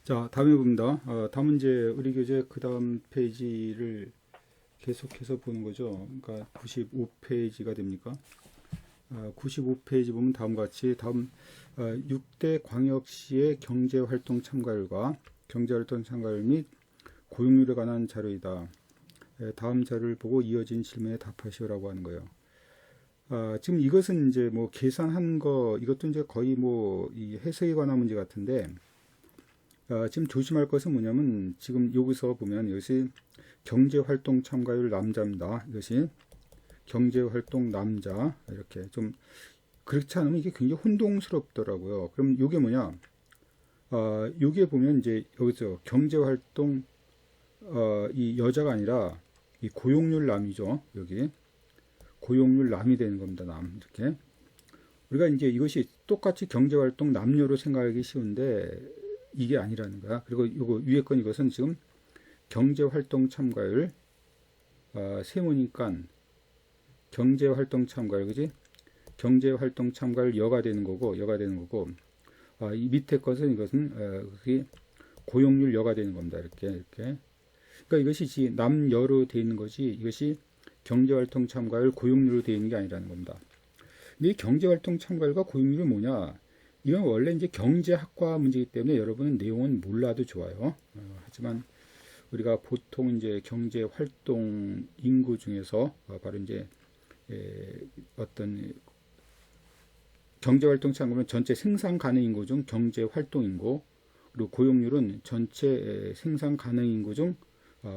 자, 다음에 봅니다. 다음 문제 우리 교재 그 다음 페이지를 계속해서 보는 거죠. 그러니까 95페이지가 됩니까? 95페이지 보면 다음과 같이 다음 6대 광역시의 경제활동 참가율과 경제활동 참가율 및 고용률에 관한 자료이다. 다음 자료를 보고 이어진 질문에 답하시오라고 하는 거예요. 지금 이것은 이제 뭐 계산한 거 이것도 이제 거의 뭐 이 해석에 관한 문제 같은데 지금 조심할 것은 뭐냐면 지금 여기서 보면 이것이 경제활동 참가율 남자입니다. 이것이 경제활동 남자 이렇게 좀 그렇지 않으면 이게 굉장히 혼동스럽더라고요. 그럼 이게 뭐냐? 여기에 보면 이제 여기서 경제활동 이 여자가 아니라 이 고용률 남이죠. 여기 고용률 남이 되는 겁니다. 남 이렇게 우리가 이제 이것이 똑같이 경제활동 남녀로 생각하기 쉬운데 이게 아니라는 거야. 그리고 이거 위에 건 이것은 지금 경제활동 참가율 세모니까 경제활동 참가율 그지? 경제활동 참가율 여가 되는 거고 이 밑에 것은 이것은 그게 고용률 여가 되는 겁니다. 이렇게 그러니까 이것이 남여로 되어 있는 것이 이것이 경제활동 참가율 고용률로 되어 있는 게 아니라는 겁니다. 근데 이 경제활동 참가율과 고용률이 뭐냐? 이건 원래 이제 경제학과 문제이기 때문에 여러분은 내용은 몰라도 좋아요. 하지만 우리가 보통 이제 경제활동 인구 중에서 바로 이제 어떤 경제활동 참가면 전체 생산 가능 인구 중 경제활동 인구 그리고 고용률은 전체 생산 가능 인구 중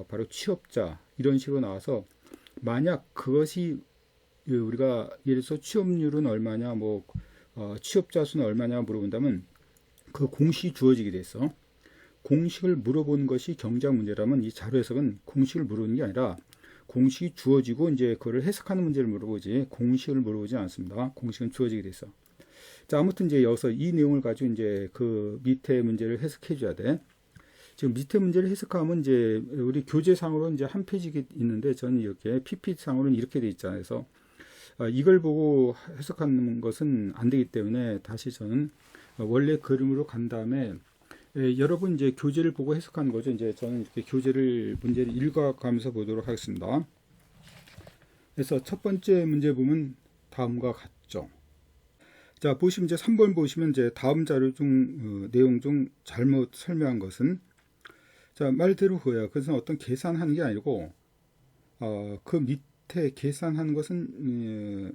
바로 취업자 이런 식으로 나와서 만약 그것이 우리가 예를 들어서 취업률은 얼마냐 뭐 취업자 수는 얼마냐 물어본다면 그 공식이 주어지게 돼서 공식을 물어보는 것이 경제학 문제라면 이 자료 해석은 공식을 물어보는 게 아니라 공식이 주어지고 이제 그걸 해석하는 문제를 물어보지 공식을 물어보지 않습니다. 공식은 주어지게 돼서 자 아무튼 이제 여기서 이 내용을 가지고 이제 그 밑에 문제를 해석해 줘야 돼. 지금 밑에 문제를 해석하면 이제 우리 교재상으로 이제 한 페이지 있는데 저는 이렇게 PPT상으로는 이렇게 돼 있잖아요. 그래서 이걸 보고 해석하는 것은 안 되기 때문에 다시 저는 원래 그림으로 간 다음에 여러분 이제 교재를 보고 해석하는 거죠. 이제 저는 이렇게 문제를 읽어가면서 보도록 하겠습니다. 그래서 첫 번째 문제 보면 다음과 같죠. 자 보시면 이제 3번 보시면 이제 다음 자료 중 내용 중 잘못 설명한 것은 자 말대로 그거예요. 그것은 어떤 계산하는 게 아니고 그 밑에 계산하는 것은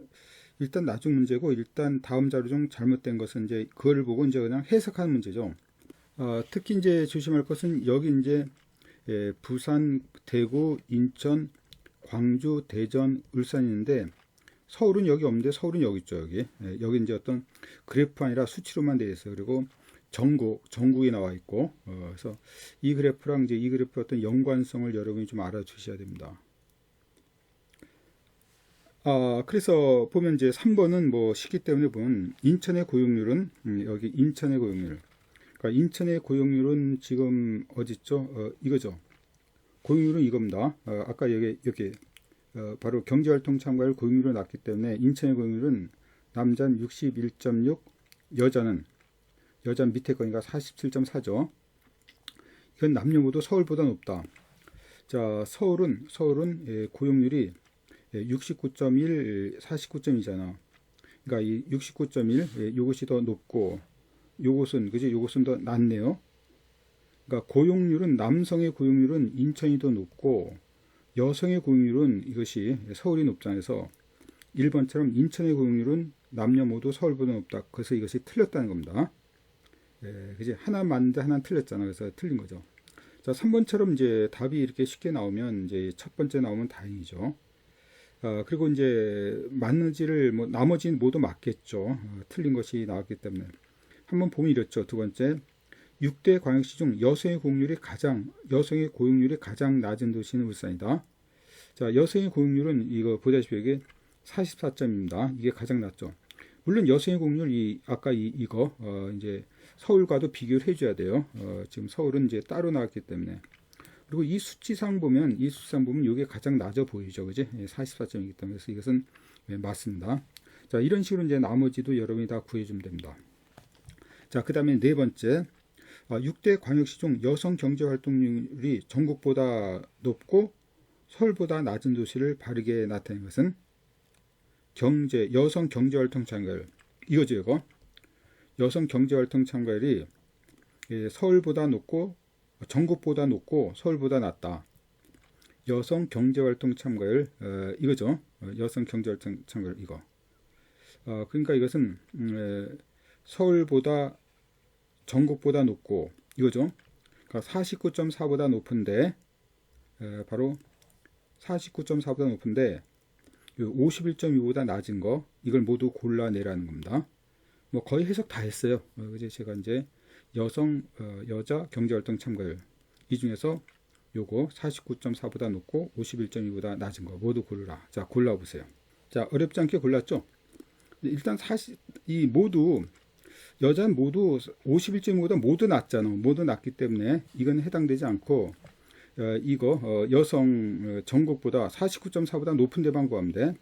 일단 나중 문제고 일단 다음 자료 중 잘못된 것은 이제 그걸 보고 이제 그냥 해석하는 문제죠. 특히 이제 조심할 것은 여기 이제 부산, 대구, 인천, 광주, 대전, 울산이 있는데 서울은 여기 없는데 서울은 여기 있죠. 여기 이제 어떤 그래프 아니라 수치로만 되어 있어요. 그리고 전국이 나와 있고 그래서 이 그래프랑 이제 이 그래프 어떤 연관성을 여러분이 좀 알아주셔야 됩니다. 그래서 보면 이제 3번은 뭐 쉽기 때문에 보면 인천의 고용률은 여기 인천의 고용률. 그러니까 인천의 고용률은 지금 어디 있죠? 이거죠. 고용률은 이겁니다. 아까 여기 바로 경제활동 참가율 고용률을 났기 때문에 인천의 고용률은 남자는 61.6, 여자는 밑에 거니까 47.4죠. 이건 남녀 모두 서울보다 높다. 자, 서울은 고용률이 69.1, 49.2잖아. 그러니까 이 69.1, 이것이 더 높고, 요것은 더 낮네요. 그러니까 고용률은 남성의 고용률은 인천이 더 높고, 여성의 고용률은 이것이 서울이 높잖아요. 그래서 1번처럼 인천의 고용률은 남녀 모두 서울보다 높다. 그래서 이것이 틀렸다는 겁니다. 그지? 하나 맞는데 하나는 틀렸잖아. 그래서 틀린 거죠. 자, 3번처럼 이제 답이 이렇게 쉽게 나오면 이제 첫 번째 나오면 다행이죠. 그리고 이제 맞는지를 뭐 나머지는 모두 맞겠죠. 틀린 것이 나왔기 때문에 한번 보면 이렇죠. 두 번째 6대 광역시 중 여성의 고용률이 가장 낮은 도시는 울산이다. 자, 여성의 고용률은 이거 보다시피 이게 44점입니다. 이게 가장 낮죠. 물론 여성의 고용률 아까 이거 이제 서울과도 비교를 해줘야 돼요. 지금 서울은 이제 따로 나왔기 때문에. 그리고 이 수치상 보면 이게 가장 낮아 보이죠, 그지? 44점이기 때문에 그래서 이것은 맞습니다. 자, 이런 식으로 이제 나머지도 여러분이 다 구해주면 됩니다. 자, 그 다음에 네 번째, 6대 광역시 중 여성 경제 활동률이 전국보다 높고 서울보다 낮은 도시를 바르게 나타낸 것은 여성 경제 활동 참가율. 이거죠, 이거. 여성 경제 활동 참가율이 서울보다 높고 전국보다 높고 서울보다 낮다. 여성 경제 활동 참가율 이거죠. 여성 경제 활동 참가율 이거. 그러니까 이것은 서울보다 전국보다 높고 이거죠. 그러니까 49.4보다 높은데 바로 49.4보다 높은데 51.2보다 낮은 거 이걸 모두 골라내라는 겁니다. 뭐 거의 해석 다 했어요. 이제 제가 이제 여자 경제활동 참가율 이 중에서 요거 49.4보다 높고 51.2보다 낮은 거 모두 고르라. 자, 골라보세요. 자, 어렵지 않게 골랐죠? 일단 이 모두 여자는 모두 51.5보다 모두 낮잖아. 모두 낮기 때문에 이건 해당되지 않고 이거 여성 전국보다 49.4보다 높은 데만 구하면 돼.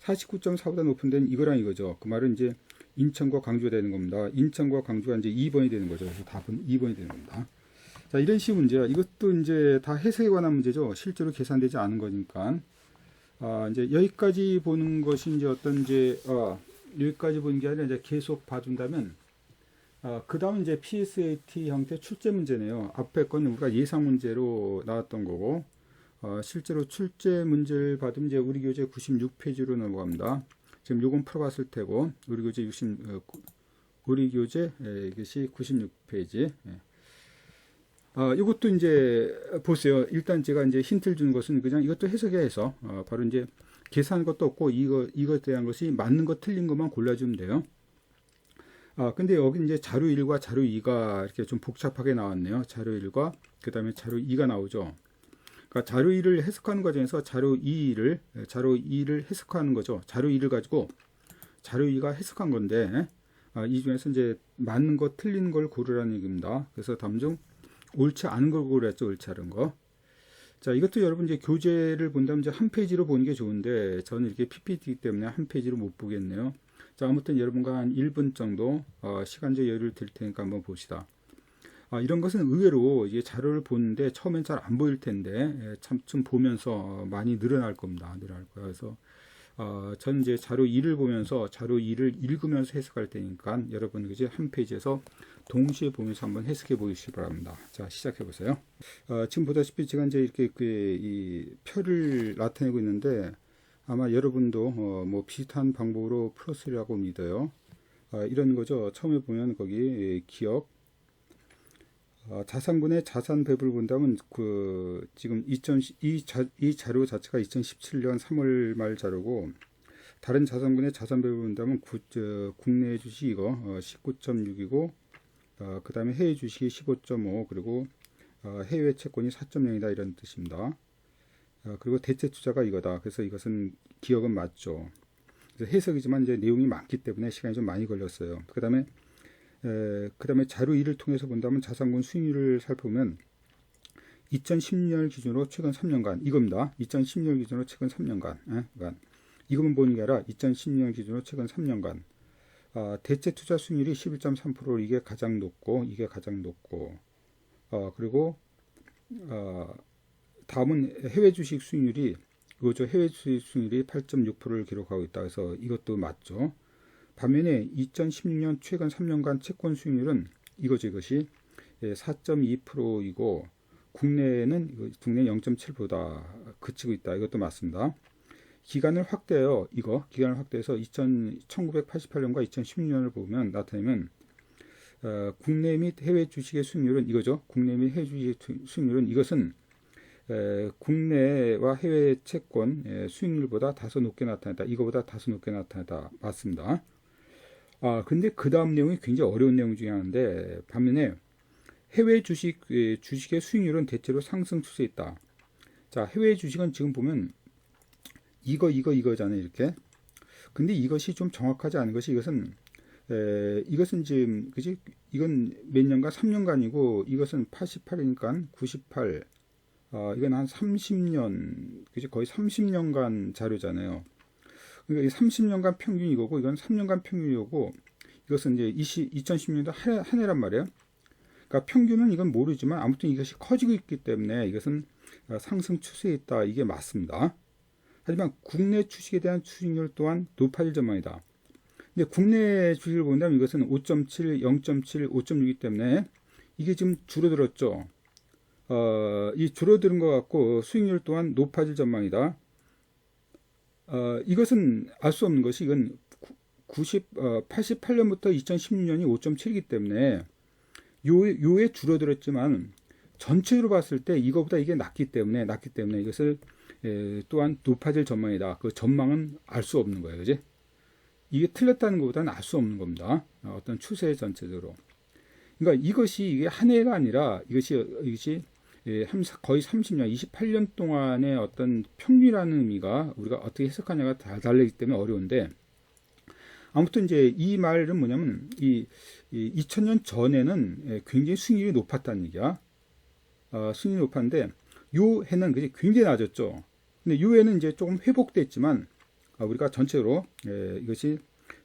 49.4보다 높은 데는 이거랑 이거죠. 그 말은 이제 인천과 광주가 되는 겁니다. 인천과 광주가 이제 2번이 되는 거죠. 그래서 답은 2번이 되는 겁니다. 자, 이런 식 문제야. 이것도 이제 다 해석에 관한 문제죠. 실제로 계산되지 않은 거니까. 이제 여기까지 보는 것이 이제 여기까지 보는 게 아니라 이제 계속 봐준다면, 그 다음 이제 PSAT 형태 출제 문제네요. 앞에 거는 우리가 예상 문제로 나왔던 거고, 실제로 출제 문제를 받으면 이제 우리 교재 96페이지로 넘어갑니다. 지금 요건 풀어봤을 테고, 우리 교재 이것이 96페이지. 이것도 이제 보세요. 일단 제가 이제 힌트를 주는 것은 그냥 이것도 해석해야 해서, 바로 이제 계산한 것도 없고, 이것에 대한 것이 맞는 거 틀린 것만 골라주면 돼요. 근데 여기 이제 자료 1과 자료 2가 이렇게 좀 복잡하게 나왔네요. 자료 1과 그 다음에 자료 2가 나오죠. 그러니까 자료 1을 해석하는 과정에서 자료 2를 해석하는 거죠. 자료 2를 가지고 자료 2가 해석한 건데, 이 중에서 이제 맞는 거 틀린 걸 고르라는 얘기입니다. 그래서 다음 중 옳지 않은 걸 고르랬죠. 옳지 않은 거. 자, 이것도 여러분 이제 교재를 본다면 이제 한 페이지로 보는 게 좋은데, 저는 이렇게 PPT이기 때문에 한 페이지로 못 보겠네요. 자, 아무튼 여러분과 한 1분 정도 시간적 여유를 드릴 테니까 한번 봅시다. 이런 것은 의외로 이제 자료를 보는데 처음엔 잘 안 보일 텐데 좀 보면서 많이 늘어날 겁니다. 늘어날 거예요. 그래서 저는 이제 자료 2를 보면서 자료 2를 읽으면서 해석할 테니까 여러분 그지 한 페이지에서 동시에 보면서 한번 해석해 보시기 바랍니다. 자, 시작해 보세요. 지금 보다시피 제가 이제 이렇게 이 표를 나타내고 있는데 아마 여러분도 뭐 비슷한 방법으로 풀었으리라고 믿어요. 이런 거죠. 처음에 보면 거기 기억 자산군의 자산 배분을 본다면 지금 이 자료 자체가 2017년 3월 말 자료고, 다른 자산군의 자산 배분을 본다면 국내 주식 이거 19.6이고, 그 다음에 해외 주식이 15.5, 그리고 해외 채권이 4.0이다 이런 뜻입니다. 그리고 대체 투자가 이거다. 그래서 이것은 기억은 맞죠. 그래서 해석이지만 이제 내용이 많기 때문에 시간이 좀 많이 걸렸어요. 그 다음에 자료 2를 통해서 본다면 자산군 수익률을 살펴보면 2010년 기준으로 최근 3년간 이겁니다. 2010년 기준으로 최근 3년간 그러니까 이것만 보는 게 아니라 2010년 기준으로 최근 3년간 대체 투자 수익률이 11.3% 이게 가장 높고 그리고 다음은 해외 주식 수익률이 이거죠. 해외 주식 수익률이 8.6%를 기록하고 있다. 그래서 이것도 맞죠. 반면에 2016년 최근 3년간 채권 수익률은 이거죠. 이것이 4.2%이고 국내는 0.7%다 그치고 있다. 이것도 맞습니다. 기간을 확대해요. 기간을 확대해서 1988년과 2016년을 보면 나타내면 국내 및 해외 주식의 수익률은 이거죠. 국내 및 해외 주식의 수익률은 이것은 국내와 해외 채권 수익률보다 다소 높게 나타났다. 이거보다 다소 높게 나타났다. 맞습니다. 근데 그 다음 내용이 굉장히 어려운 내용 중에 하나인데, 반면에 해외 주식의 수익률은 대체로 상승 추세에 있다. 자, 해외 주식은 지금 보면 이거잖아요. 이렇게. 근데 이것이 좀 정확하지 않은 것이 이것은 지금 그지? 이건 몇 년간 3년간이고 이것은 88이니까 98. 이건 한 30년, 그지? 거의 30년간 자료잖아요. 그러니까 30년간 평균 이거고, 이건 3년간 평균 이거고, 이것은 이제 2010년도 한 해란 말이에요. 그러니까 평균은 이건 모르지만 아무튼 이것이 커지고 있기 때문에 이것은 상승 추세에 있다. 이게 맞습니다. 하지만 국내 주식에 대한 수익률 또한 높아질 전망이다. 근데 국내 주식을 본다면 이것은 5.7, 0.7, 5.6이기 때문에 이게 지금 줄어들었죠. 이 줄어드는 것 같고 수익률 또한 높아질 전망이다. 이것은 알 수 없는 것이 이건 88년부터 2016년이 5.7이기 때문에 요에 줄어들었지만 전체로 봤을 때 이거보다 이게 낮기 때문에 이것을 또한 높아질 전망이다. 그 전망은 알 수 없는 거예요. 그지? 이게 틀렸다는 것보다는 알 수 없는 겁니다. 어떤 추세 전체적으로. 그러니까 이게 한 해가 아니라 이것이 거의 30년, 28년 동안의 어떤 평균이라는 의미가 우리가 어떻게 해석하냐가 다 달리기 때문에 어려운데 아무튼 이제 이 말은 뭐냐면 이 2000년 전에는 굉장히 수익률이 높았다는 얘기야. 수익률이 높았는데 요 해는 그게 굉장히 낮았죠. 근데 요 해는 이제 조금 회복됐지만 우리가 전체로 이것이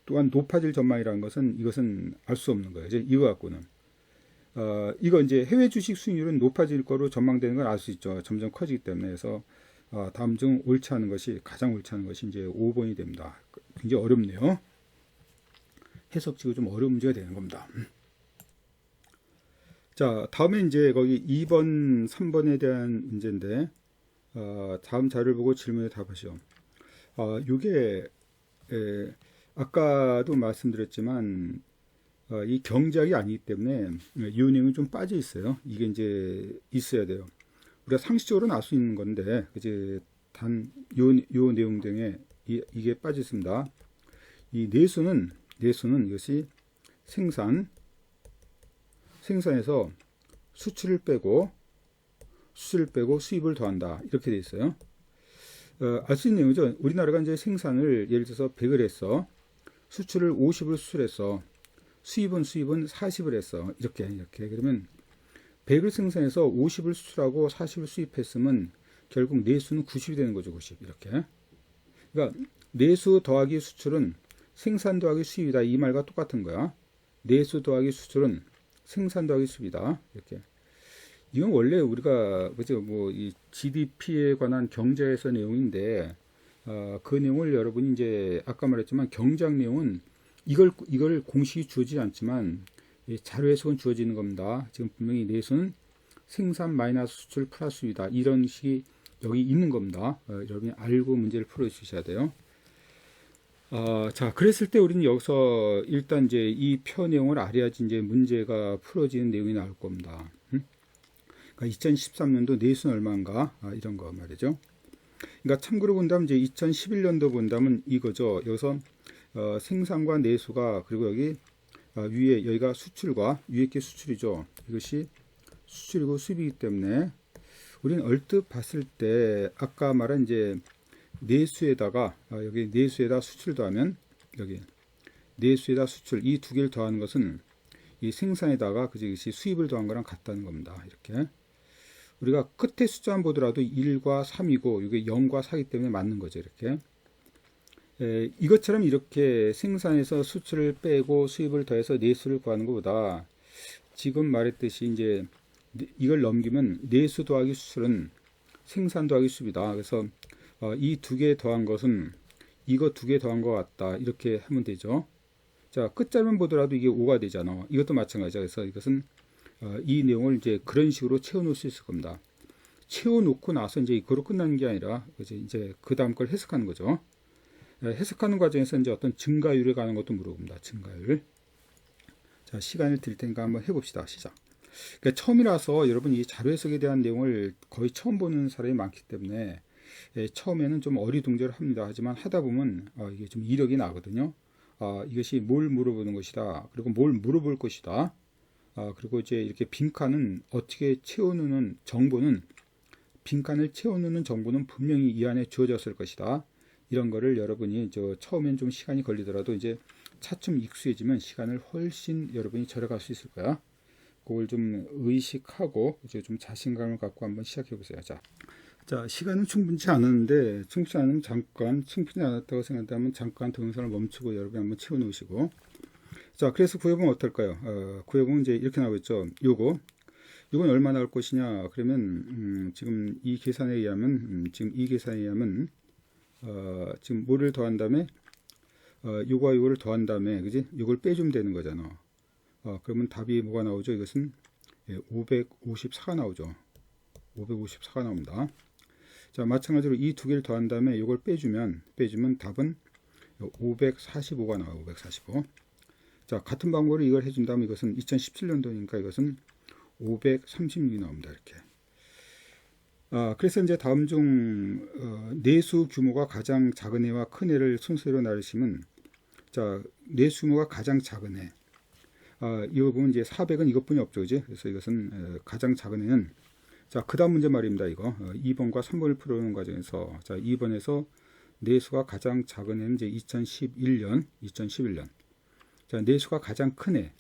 또한 높아질 전망이라는 것은 이것은 알 수 없는 거예요. 이제 이거 갖고는 이거 이제 해외 주식 수익률은 높아질 거로 전망되는 걸 알 수 있죠. 점점 커지기 때문에. 그래서 다음 중 가장 옳지 않은 것이 이제 5번이 됩니다. 굉장히 어렵네요. 해석지고 좀 어려운 문제가 되는 겁니다. 자, 다음에 이제 거기 2번, 3번에 대한 문제인데 다음 자료를 보고 질문에 답하시오. 요게 아까도 말씀드렸지만 이 경제학이 아니기 때문에 이 내용이 좀 빠져 있어요. 이게 이제 있어야 돼요. 우리가 상식적으로는 알 수 있는 건데 이제 단 요 내용 등에 이게 빠져 있습니다. 이 내수는 이것이 생산에서 수출을 빼고 수입을 더한다. 이렇게 돼 있어요. 알 수 있는 내용이죠. 우리나라가 이제 생산을 예를 들어서 100을 했어. 수출을 50을 수출했어. 수입은 40을 했어. 이렇게. 그러면 100을 생산해서 50을 수출하고 40을 수입했으면 결국 내수는 90이 되는 거죠. 90. 이렇게. 그러니까 내수 더하기 수출은 생산 더하기 수입이다. 이 말과 똑같은 거야. 내수 더하기 수출은 생산 더하기 수입이다. 이렇게. 이건 원래 우리가 그죠? 이 GDP에 관한 경제에서 내용인데 그 내용을 여러분이 이제 아까 말했지만 경제학 내용은 이걸 공식이 주어지지 않지만 자료 해석은 주어지는 겁니다. 지금 분명히 내수는 생산 마이너스 수출 플러스 수입이다. 이런 식이 여기 있는 겁니다. 여러분이 알고 문제를 풀어주셔야 돼요. 자, 그랬을 때 우리는 여기서 일단 이제 이 표 내용을 알아야지 이제 문제가 풀어지는 내용이 나올 겁니다. 그러니까 2013년도 내수는 얼마인가? 이런 거 말이죠. 그러니까 참고로 본다면 이제 2011년도 본다면 이거죠. 여기서 생산과 내수가 그리고 여기 위에 여기가 수출과 위에 게 수출이죠. 이것이 수출이고 수입이기 때문에 우리는 얼뜻 봤을 때 아까 말한 이제 내수에다가 여기 내수에다 수출 더하면 여기 내수에다 수출 이 두 개를 더하는 것은 이 생산에다가 그것이 수입을 더한 거랑 같다는 겁니다. 이렇게 우리가 끝에 숫자만 보더라도 1과 3이고 이게 0과 4이기 때문에 맞는 거죠. 이렇게 이것처럼 이렇게 생산에서 수출을 빼고 수입을 더해서 내수를 구하는 것보다 지금 말했듯이 이제 이걸 넘기면 내수 더하기 수출은 생산 더하기 수입이다. 그래서 이 두 개 더한 것은 이거 두 개 더한 것 같다. 이렇게 하면 되죠. 자, 끝자리만 보더라도 이게 5가 되잖아. 이것도 마찬가지죠. 그래서 이것은 이 내용을 이제 그런 식으로 채워놓을 수 있을 겁니다. 채워놓고 나서 이제 이거로 끝나는 게 아니라 이제 그 다음 걸 해석하는 거죠. 해석하는 과정에서 이제 어떤 증가율에 관한 것도 물어봅니다. 증가율. 자, 시간을 드릴 테니까 한번 해봅시다. 시작. 그러니까 처음이라서 여러분 이 자료 해석에 대한 내용을 거의 처음 보는 사람이 많기 때문에 처음에는 좀 어리둥절을 합니다. 하지만 하다 보면 이게 좀 이력이 나거든요. 이것이 뭘 물어보는 것이다. 그리고 뭘 물어볼 것이다. 그리고 이제 이렇게 빈칸은 어떻게 채워놓는 정보는 빈칸을 채워놓는 정보는 분명히 이 안에 주어졌을 것이다. 이런 거를 여러분이 처음엔 좀 시간이 걸리더라도 이제 차츰 익숙해지면 시간을 훨씬 여러분이 절약할 수 있을 거야. 그걸 좀 의식하고 이제 좀 자신감을 갖고 한번 시작해 보세요. 자, 시간은 충분치 않았는데 충분치 않았다고 생각한다면 잠깐 동영상을 멈추고 여러분이 한번 채워 놓으시고 자, 그래서 구해보면 어떨까요? 구해보면 이제 이렇게 나오겠죠. 요건 얼마 나올 것이냐? 그러면 지금 이 계산에 의하면 지금 뭐를 더한 다음에 요거와 요거를 더한 다음에 그지? 요걸 빼주면 되는 거잖아. 그러면 답이 뭐가 나오죠? 이것은 554가 나오죠. 554가 나옵니다. 자, 마찬가지로 이 두 개를 더한 다음에 이걸 빼주면 답은 545가 나와요. 545. 자, 같은 방법으로 이걸 해준다면 이것은 2017년도니까 이것은 536이 나옵니다. 이렇게. 그래서 이제 다음 중 내수 규모가 가장 작은 애와 큰 애를 순서로 나누시면, 자, 내수 규모가 가장 작은 애. 이거 보면 이제 400은 이것뿐이 없죠, 그지? 그래서 이것은 가장 작은 애는, 자, 그 다음 문제 말입니다. 이거 2번과 3번을 풀어오는 과정에서, 자, 2번에서 내수가 가장 작은 애는 이제 2011년. 자, 내수가 가장 큰 애,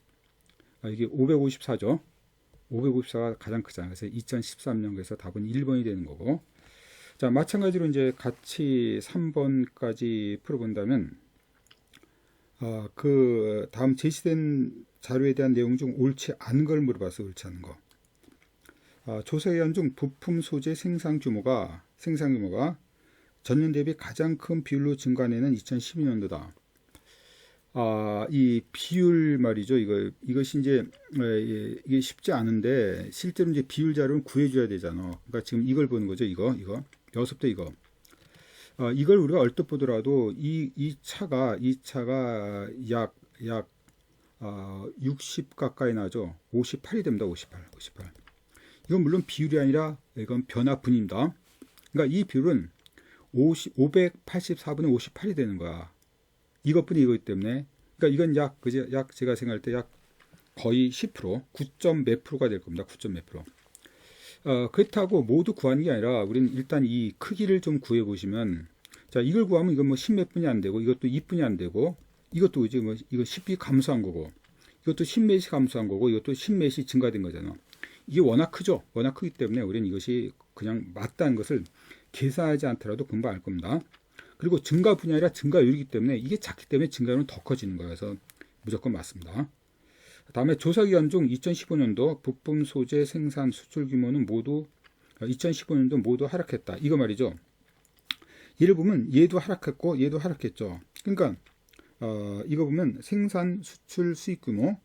이게 554죠. 554가 가장 크잖아요. 그래서 2013년, 그래서 답은 1번이 되는 거고. 자, 마찬가지로 이제 같이 3번까지 풀어본다면, 그 다음 제시된 자료에 대한 내용 중 옳지 않은 걸 물어봐서 옳지 않은 거. 조사 기간 중 부품 소재 생산 규모가 전년 대비 가장 큰 비율로 증가하는 2012년도다. 이 비율 말이죠. 이것이 이제 이게 쉽지 않은데 실제로 이제 비율 자료는 구해줘야 되잖아. 그러니까 지금 이걸 보는 거죠. 이거 여섯도 이거. 이걸 우리가 얼뜻 보더라도 이 차가 약 60 가까이 나죠. 58이 됩니다. 58. 이건 물론 비율이 아니라 이건 변화분입니다. 그러니까 이 비율은 584분의 58이 되는 거야. 이것뿐이 이거기 때문에, 그러니까 이건 약 제가 생각할 때 약 거의 10%, 9점 몇 프로가 될 겁니다. 9점 몇 프로. 그렇다고 모두 구하는 게 아니라 우리는 일단 이 크기를 좀 구해 보시면, 자, 이걸 구하면 이건 뭐 10몇 분이 안 되고, 이것도 2분이 안 되고, 이것도 이제 뭐 이거 10이 감소한 거고, 이것도 10몇이 감소한 거고, 이것도 10몇이 증가된 거잖아. 이게 워낙 크죠. 워낙 크기 때문에 우리는 이것이 그냥 맞다는 것을 계산하지 않더라도 금방 알 겁니다. 그리고 증가 분야가 아니라 증가율이기 때문에 이게 작기 때문에 증가율은 더 커지는 거예요. 그래서 무조건 맞습니다. 다음에 조사기간 중 2015년도 부품 소재 생산 수출 규모는 모두 2015년도 모두 하락했다. 이거 말이죠. 얘를 보면 얘도 하락했고 얘도 하락했죠. 그러니까 이거 보면 생산 수출 수입 규모,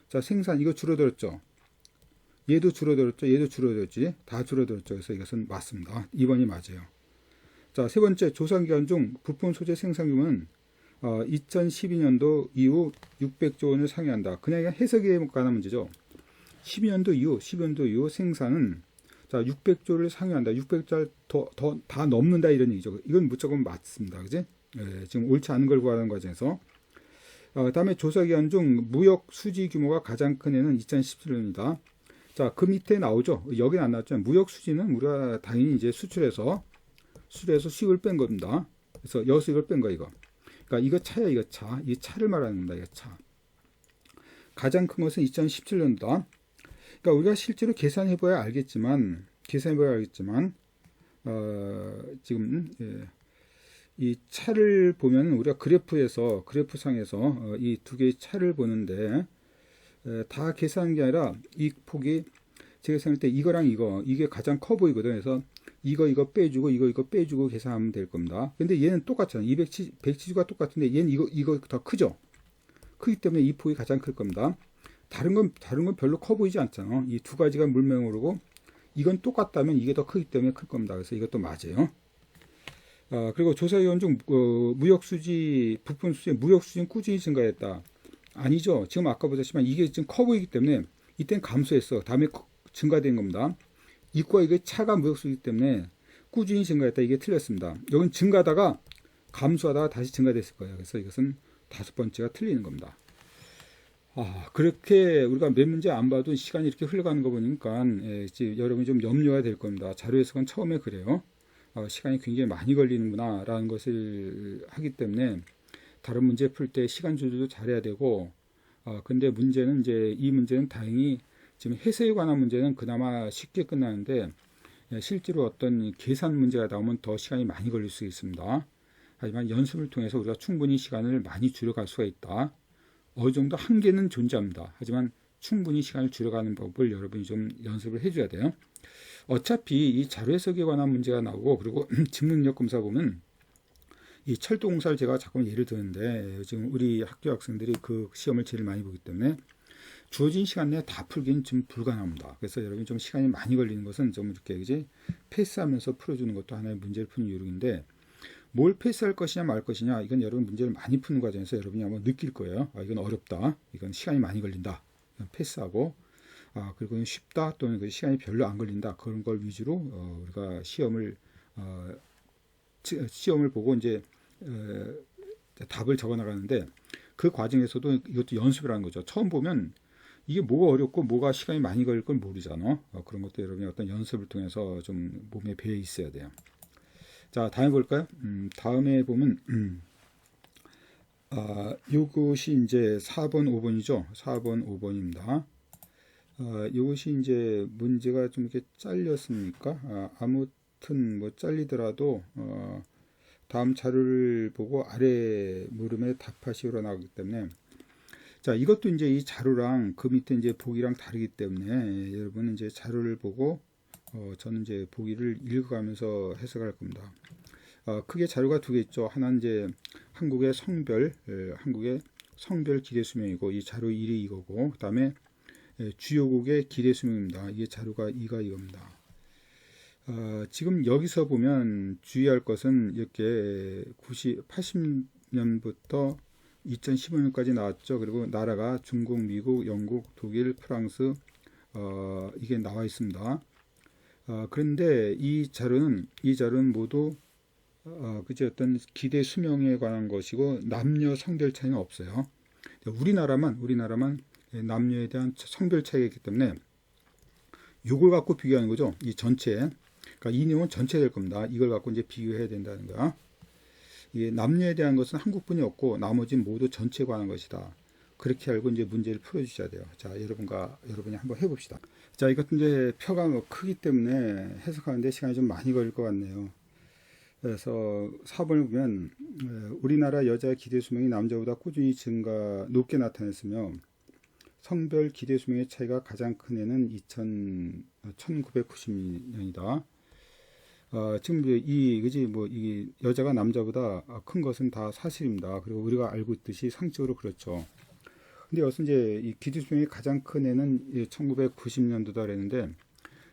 자, 생산 이거 줄어들었죠. 얘도 줄어들었죠. 얘도 줄어들었지. 다 줄어들었죠. 그래서 이것은 맞습니다. 2번이 맞아요. 자, 세 번째, 조사기간 중 부품 소재 생산 규모는 2012년도 이후 600조 원을 상회한다. 그냥 해석에 관한 문제죠. 12년도 이후 생산은, 자, 600조를 상회한다. 600조 다 넘는다, 이런 얘기죠. 이건 무조건 맞습니다. 그지? 지금 옳지 않은 걸 구하는 과정에서. 다음에 조사기간 중 무역 수지 규모가 가장 큰 애는 2017년이다. 자, 그 밑에 나오죠. 여기는 안 나왔지만 무역 수지는 우리가 당연히 이제 수출해서 수입을 뺀 겁니다. 그래서 여기서 이걸 뺀 거 이거. 그러니까 이거 차야, 이거 차. 이 차를 말하는 겁니다. 이거 차. 가장 큰 것은 2017년도다. 그러니까 우리가 실제로 계산해봐야 알겠지만 지금 이 차를 보면 우리가 그래프상에서 이 두 개의 차를 보는데 다 계산한 게 아니라 이 폭이 제가 생각할 때 이거랑 이게 가장 커 보이거든요. 그래서 이거 빼주고 이거 빼주고 계산하면 될 겁니다. 근데 얘는 똑같잖아요. 170가 똑같은데 얘는 이거 더 크죠. 크기 때문에 이 폭이 가장 클 겁니다. 다른 건 별로 커 보이지 않잖아. 이 두 가지가 물맹으로고 이건 똑같다면 이게 더 크기 때문에 클 겁니다. 그래서 이것도 맞아요. 그리고 조사위원 중 무역수지, 부품수지, 무역수지는 꾸준히 증가했다. 아니죠. 지금 아까 보셨지만 이게 지금 커 보이기 때문에 이땐 감소했어. 다음에 증가된 겁니다. 이과 이게 차가 무역수지이기 때문에 꾸준히 증가했다. 이게 틀렸습니다. 여긴 증가하다가 감소하다가 다시 증가됐을 거예요. 그래서 이것은 5번째가 틀리는 겁니다. 그렇게 우리가 몇 문제 안 봐도 시간이 이렇게 흘러가는 거 보니까 여러분이 좀 염려가 될 겁니다. 자료 해석은 처음에 그래요. 시간이 굉장히 많이 걸리는구나 라는 것을 하기 때문에 다른 문제 풀 때 시간 조절도 잘해야 되고, 근데 문제는 이 문제는 다행히 지금 해석에 관한 문제는 그나마 쉽게 끝나는데 실제로 어떤 계산 문제가 나오면 더 시간이 많이 걸릴 수 있습니다. 하지만 연습을 통해서 우리가 충분히 시간을 많이 줄여갈 수가 있다. 어느 정도 한계는 존재합니다. 하지만 충분히 시간을 줄여가는 법을 여러분이 좀 연습을 해줘야 돼요. 어차피 이 자료 해석에 관한 문제가 나오고, 그리고 직무능력 검사 보면 이 철도 공사를 제가 자꾸 예를 드는데, 지금 우리 학교 학생들이 그 시험을 제일 많이 보기 때문에 주어진 시간 내에 다 풀기는 좀 불가능합니다. 그래서 여러분이 좀 시간이 많이 걸리는 것은 좀 이렇게 그지 패스하면서 풀어주는 것도 하나의 문제를 푸는 요령인데, 뭘 패스할 것이냐 말 것이냐, 이건 여러분 문제를 많이 푸는 과정에서 여러분이 아마 느낄 거예요. 이건 어렵다, 이건 시간이 많이 걸린다, 이건 패스하고, 그리고 쉽다 또는 그 시간이 별로 안 걸린다, 그런 걸 위주로 우리가 시험을 보고 이제 답을 적어 나가는데, 그 과정에서도 이것도 연습을 하는 거죠. 처음 보면 이게 뭐가 어렵고 뭐가 시간이 많이 걸릴 걸 모르잖아. 그런 것도 여러분이 어떤 연습을 통해서 좀 몸에 배어 있어야 돼요. 자, 다음에 볼까요? 다음에 보면 이것이 이제 4번, 5번이죠. 4번, 5번입니다. 이것이 이제 문제가 좀 이렇게 잘렸습니까? 아무튼 뭐 잘리더라도 다음 자료를 보고 아래 물음에 답하시오로 나오기 때문에, 자, 이것도 이제 이 자료랑 그 밑에 이제 보기랑 다르기 때문에 여러분은 이제 자료를 보고 저는 이제 보기를 읽어가면서 해석할 겁니다. 크게 자료가 두 개 있죠. 하나는 이제 한국의 성별 기대 수명이고, 이 자료 1이 이거고, 그다음에 주요국의 기대 수명입니다. 이게 자료가 2가 이겁니다. 지금 여기서 보면 주의할 것은 이렇게 80년부터 2015년까지 나왔죠. 그리고 나라가 중국, 미국, 영국, 독일, 프랑스 이게 나와 있습니다. 그런데 이 자료는 모두 그저 어떤 기대 수명에 관한 것이고 남녀 성별 차이는 없어요. 우리나라만 남녀에 대한 성별 차이가 있기 때문에 이걸 갖고 비교하는 거죠. 이 전체. 그러니까 이 내용은 전체 될 겁니다. 이걸 갖고 이제 비교해야 된다는 거야. 이게 남녀에 대한 것은 한국뿐이 없고 나머지는 모두 전체에 관한 것이다. 그렇게 알고 이제 문제를 풀어주셔야 돼요. 자, 여러분이 한번 해봅시다. 자, 이것도 이제 표가 크기 때문에 해석하는데 시간이 좀 많이 걸릴 것 같네요. 그래서 4번을 보면 우리나라 여자 기대 수명이 남자보다 꾸준히 높게 나타났으며 성별 기대 수명의 차이가 가장 큰 해는 1990년이다. 지금 이 여자가 남자보다 큰 것은 다 사실입니다. 그리고 우리가 알고 있듯이 상식적으로 그렇죠. 근데 여기서 이제 이 기대 수명이 가장 큰 해는 1990년도다 그랬는데,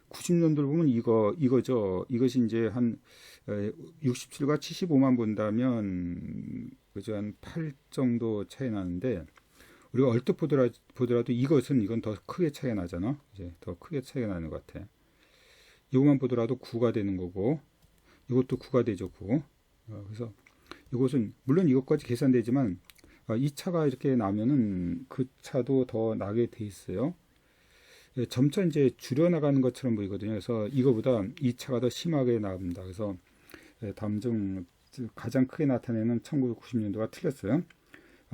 90년도를 보면 이거죠. 이것이 이제 한 67과 75만 본다면 그죠, 한 8 정도 차이 나는데, 우리가 얼뜻 보더라도 이건 더 크게 차이가 나잖아. 이제 더 크게 차이가 나는 것 같아. 이것만 보더라도 9가 되는 거고, 이것도 9가 되죠, 9. 그래서 이것은 물론 이것까지 계산되지만 이 차가 이렇게 나면은 그 차도 더 나게 돼 있어요. 점차 이제 줄여나가는 것처럼 보이거든요. 그래서 이거보다 이 차가 더 심하게 나옵니다. 그래서 다음 중 가장 크게 나타내는 1990년도가 틀렸어요.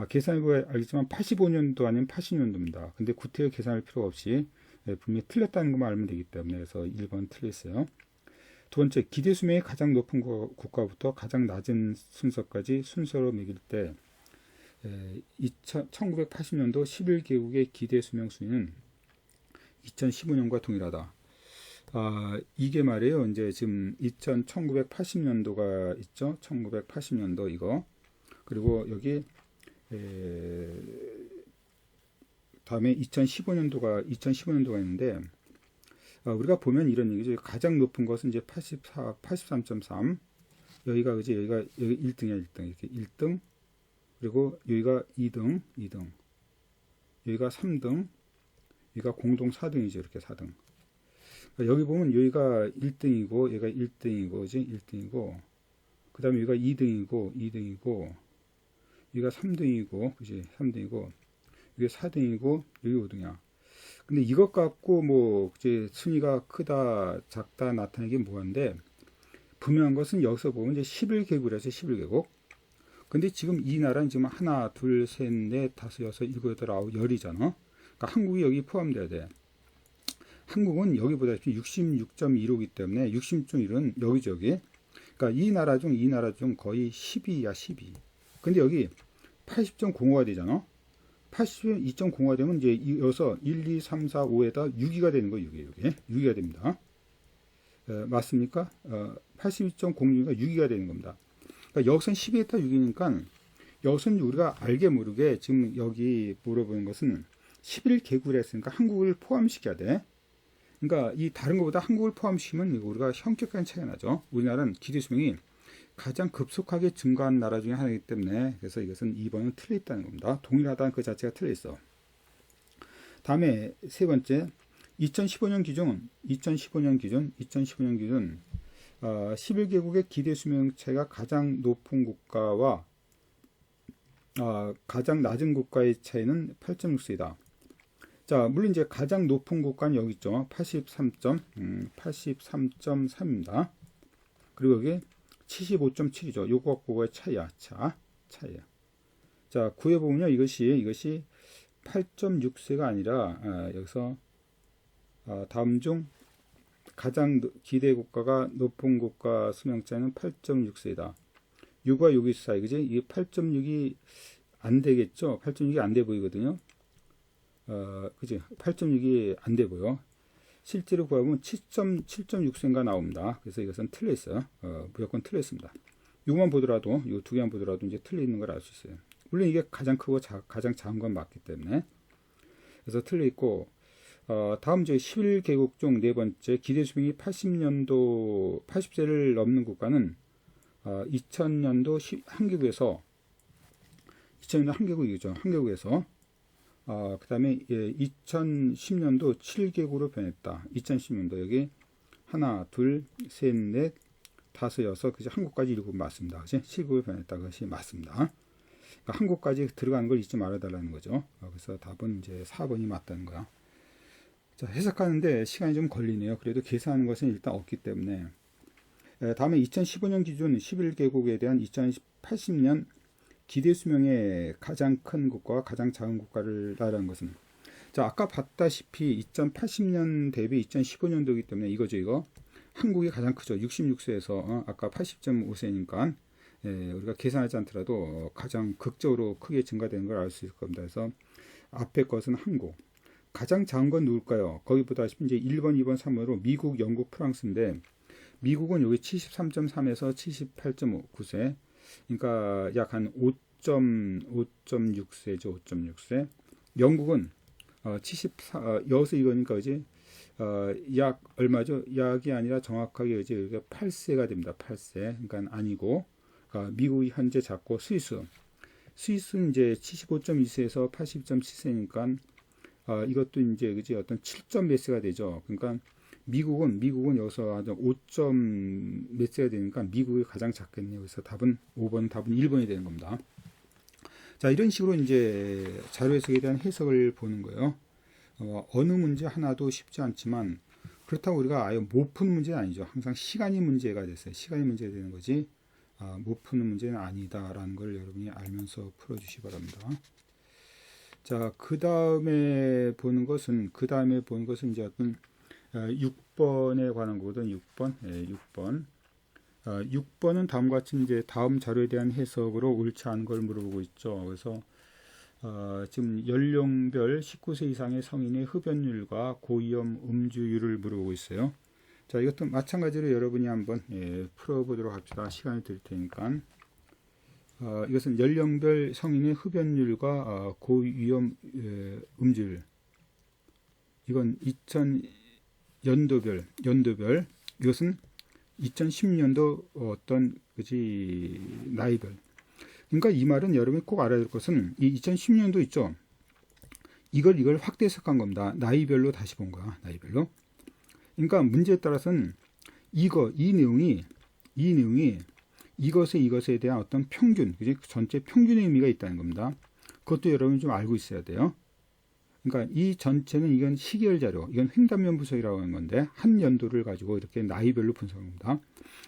계산해보면 알겠지만 85년도 아니면 80년도입니다. 근데 구태여 계산할 필요가 없이 분명히 틀렸다는 것만 알면 되기 때문에, 그래서 1번 틀렸어요. 두 번째, 기대 수명이 가장 높은 국가부터 가장 낮은 순서까지 순서로 매길 때 1980년도 11개국의 기대 수명 순위는 2015년과 동일하다. 이게 말이에요. 이제 지금 1980년도가 있죠. 1980년도 이거. 그리고 여기 다음에 2015년도가 있는데, 우리가 보면 이런 얘기죠. 가장 높은 것은 이제 83.3. 여기가 1등이야, 1등. 이렇게 1등. 그리고 여기가 2등. 여기가 3등. 여기가 공동 4등이죠. 이렇게 4등. 그러니까 여기 보면 여기가 1등이고, 여기가 1등이고, 1등이고, 그 다음에 여기가 2등이고, 여기가 3등이고, 그지? 3등이고, 이게 4등이고, 여기 5등이야. 근데 이것 갖고 뭐 이제 순위가 크다 작다 나타내기 뭐한데, 분명한 것은 여기서 보면 이제 11개국이라서 11개국. 근데 지금 이 나라는 지금 하나, 둘, 셋, 넷, 다섯, 여섯, 일곱, 여덟, 아홉, 열이잖아. 그러니까 한국이 여기 포함돼야 돼. 한국은 여기보다 66.15이기 때문에 66.1은 여기저기. 그러니까 이 나라 중 거의 12야, 12. 근데 여기 80.05가 되잖아. 82.05가 되면 이제 이어서 1, 2, 3, 4, 5에다 6이가 되는 거예요. 6이가 됩니다. 맞습니까? 82.06가 6이가 되는 겁니다. 그러니까 여기선 12에다 6이니까 여기선 우리가 알게 모르게 지금 여기 물어보는 것은 11개국이라 했으니까 한국을 포함시켜야 돼. 그러니까 이 다른 것보다 한국을 포함시키면 우리가 현격한 차이가 나죠. 우리나라는 기대 수명이 가장 급속하게 증가한 나라 중에 하나이기 때문에 그래서 이것은 2번은 틀려 있다는 겁니다. 동일하다는 그 자체가 틀려 있어. 다음에 세 번째 2015년 기준 11개국의 기대 수명 차이가 가장 높은 국가와 가장 낮은 국가의 차이는 8.6세이다. 자, 물론 이제 가장 높은 국가는 여기 있죠. 83.3입니다. 그리고 여기 75.7이죠. 요거 그거의 차이야. 차이야. 자, 구해보면요. 이것이 8.6세가 아니라 여기서 다음 중 가장 기대 국가가 높은 국가 수명차는 8.6세이다. 6과 6이 사이, 그지? 이게 8.6이 안 되겠죠? 8.6이 안 돼 보이거든요. 그지? 8.6이 안 돼 보여. 실제로 구하면 7.6세인가 나옵니다. 그래서 이것은 틀려 있어요. 무조건 틀려 있습니다. 이거만 보더라도, 이 두 개만 보더라도 이제 틀려 있는 걸 알 수 있어요. 물론 이게 가장 크고 가장 작은 건 맞기 때문에. 그래서 틀려 있고, 다음 저 11개국 중 네 번째 기대 수명이 80세를 넘는 국가는 2000년도 한개국에서 2000년도 한개국에서 그 다음에 2010년도 7개국으로 변했다. 2010년도 여기 하나, 둘, 셋, 넷, 다섯, 여섯, 그죠? 한국까지 7 맞습니다. 그죠? 7개국으로 변했다. 그것이 맞습니다. 그러니까 한국까지 들어가는 걸 잊지 말아달라는 거죠. 그래서 답은 이제 4번이 맞다는 거야. 자, 해석하는데 시간이 좀 걸리네요. 그래도 계산하는 것은 일단 없기 때문에. 다음에 2015년 기준 11개국에 대한 2080년 기대 수명의 가장 큰 국가와 가장 작은 국가를 나라는 것은, 자, 아까 봤다시피 2080년 대비 2015년도이기 때문에 이거죠. 이거 한국이 가장 크죠. 66세에서 아까 80.5세니까 우리가 계산하지 않더라도 가장 극적으로 크게 증가되는 걸 알 수 있을 겁니다. 그래서 앞에 것은 한국, 가장 작은 건 누굴까요? 거기 보다시피 이제 1번, 2번, 3번으로 미국, 영국, 프랑스인데 미국은 여기 73.3에서 78.9세, 그러니까 약 한 5.6세죠. 5.6세. 영국은 74, 여기서 이거니까 이제 약 얼마죠? 약이 아니라 정확하게 이제 여기가 8세가 됩니다. 8세. 그러니까 아니고, 미국이 현재 작고 스위스는 이제 75.2세에서 80.7세니까 이것도 이제 그지 어떤 7점 몇 세가 되죠. 그러니까 미국은 여기서 한 5점 몇 세가 되니까 미국이 가장 작겠네요. 그래서 답은 5번, 답은 1번이 되는 겁니다. 자, 이런 식으로 이제 자료 해석에 대한 해석을 보는 거예요. 어느 문제 하나도 쉽지 않지만 그렇다고 우리가 아예 못 푸는 문제는 아니죠. 항상 시간이 문제가 됐어요. 시간이 문제가 되는 거지 못 푸는 문제는 아니다라는 걸 여러분이 알면서 풀어주시기 바랍니다. 자, 그 다음에 보는 것은 이제 어떤 6번에 관한 거거든. 6번. 6번. 6번은 다음과 같이 이제 다음 자료에 대한 해석으로 옳지 않은 걸 물어보고 있죠. 그래서 지금 연령별 19세 이상의 성인의 흡연율과 고위험 음주율을 물어보고 있어요. 자, 이것도 마찬가지로 여러분이 한번 풀어보도록 합시다. 시간이 될 테니까. 이것은 연령별 성인의 흡연율과 고위험 음주율. 이건 2000년도별 이것은 2010년도 어떤 그지 나이별. 그러니까 이 말은 여러분이 꼭 알아야 될 것은 이 2010년도 있죠. 이걸 확대 해석한 겁니다. 나이별로 다시 본 거야. 나이별로. 그러니까 문제에 따라서는 이 내용이 이것에 대한 어떤 평균, 그지? 전체 평균의 의미가 있다는 겁니다. 그것도 여러분이 좀 알고 있어야 돼요. 그러니까 이 전체는 이건 시계열 자료, 이건 횡단면 분석이라고 하는 건데 한 연도를 가지고 이렇게 나이별로 분석합니다.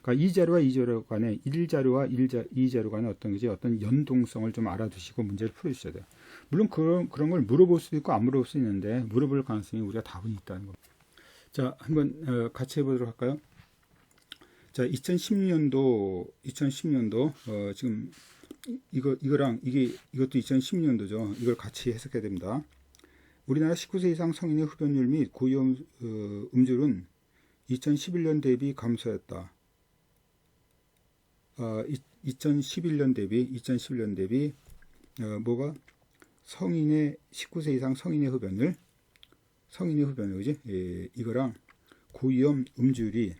그러니까 이 자료와 이 자료 간에 1자료와 이 자료 간에 어떤 연동성을 좀 알아두시고 문제를 풀어주셔야 돼요. 물론 그런 걸 물어볼 수도 있고 안 물어볼 수 있는데 물어볼 가능성이 우리가 답은 있다는 겁니다. 자, 한번 같이 해보도록 할까요? 자, 2010년도 지금 이거랑 이것도 2010년도죠. 이걸 같이 해석해야 됩니다. 우리나라 19세 이상 성인의 흡연율 및 고위험 음주는 2011년 대비 감소했다. 2011년 대비 뭐가 성인의 19세 이상 성인의 흡연율 그지? 예, 이거랑 고위험 음주율이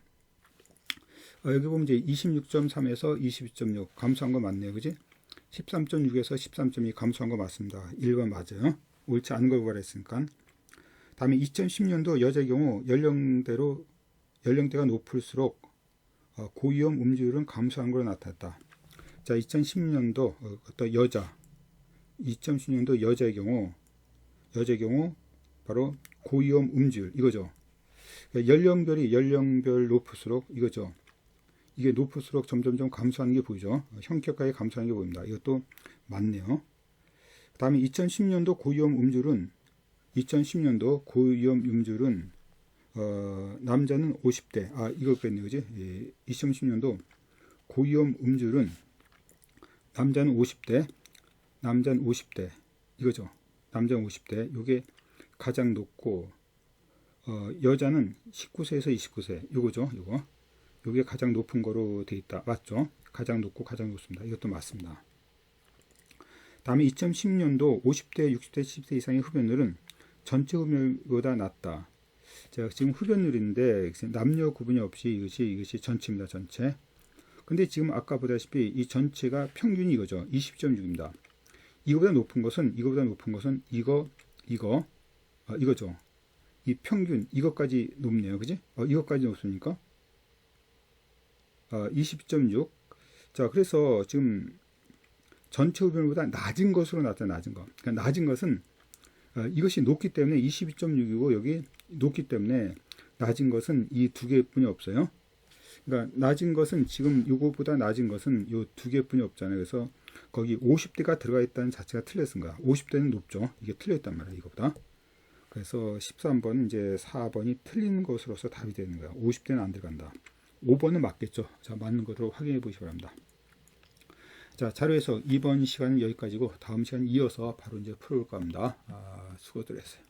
여기 보면 이제 26.3에서 22.6 감소한 거 맞네요, 그지? 13.6에서 13.2 감소한 거 맞습니다. 1번 맞아요. 옳지 않은 걸 구하랬으니까. 다음에 2010년도 여자의 경우 연령대가 높을수록 고위험 음주율은 감소한 걸로 나타났다. 자, 2010년도 어떤 2010년도 여자의 경우 바로 고위험 음주율 이거죠. 연령별 높을수록 이거죠. 이게 높을수록 점점점 감소하는 게 보이죠. 현격하게 감소하는 게 보입니다. 이것도 맞네요. 다음에 2010년도 고위험 음주율은 남자는 50대 이거겠네요, 그지? 예, 2010년도 고위험 음주율은 남자는 50대 이거죠. 남자는 50대 요게 가장 높고 여자는 19세에서 29세 요거죠. 요게 가장 높은 거로 돼 있다. 맞죠? 가장 높고 가장 높습니다. 이것도 맞습니다. 다음에 2010년도 50대, 60대, 70대 이상의 흡연율은 전체 흡연율보다 낮다. 자, 지금 흡연율인데 남녀 구분이 없이 이것이 전체입니다. 전체. 근데 지금 아까 보다시피 이 전체가 평균이 이거죠. 20.6입니다. 이거보다 높은 것은 이거죠. 이 평균 이것까지 높네요. 그지? 이것까지 높습니까? 20.6. 자, 그래서 지금 전체 흡연율보다 낮은 것으로 나타나. 낮은 거. 그러니까 낮은 것은 이것이 높기 때문에 22.6이고 여기 높기 때문에 낮은 것은 이 두 개뿐이 없어요. 그러니까 낮은 것은 지금 이거보다 낮은 것은 이 두 개뿐이 없잖아요. 그래서 거기 50대가 들어가 있다는 자체가 틀렸은 거야. 50대는 높죠. 이게 틀렸단 말이야. 이거보다. 그래서 13번은 이제 4번이 틀린 것으로서 답이 되는 거야. 50대는 안 들어간다. 5번은 맞겠죠. 자, 맞는 것으로 확인해 보시기 바랍니다. 자, 자료에서 이번 시간은 여기까지고 다음 시간 이어서 바로 이제 풀어볼까 합니다. 수고들 했어요.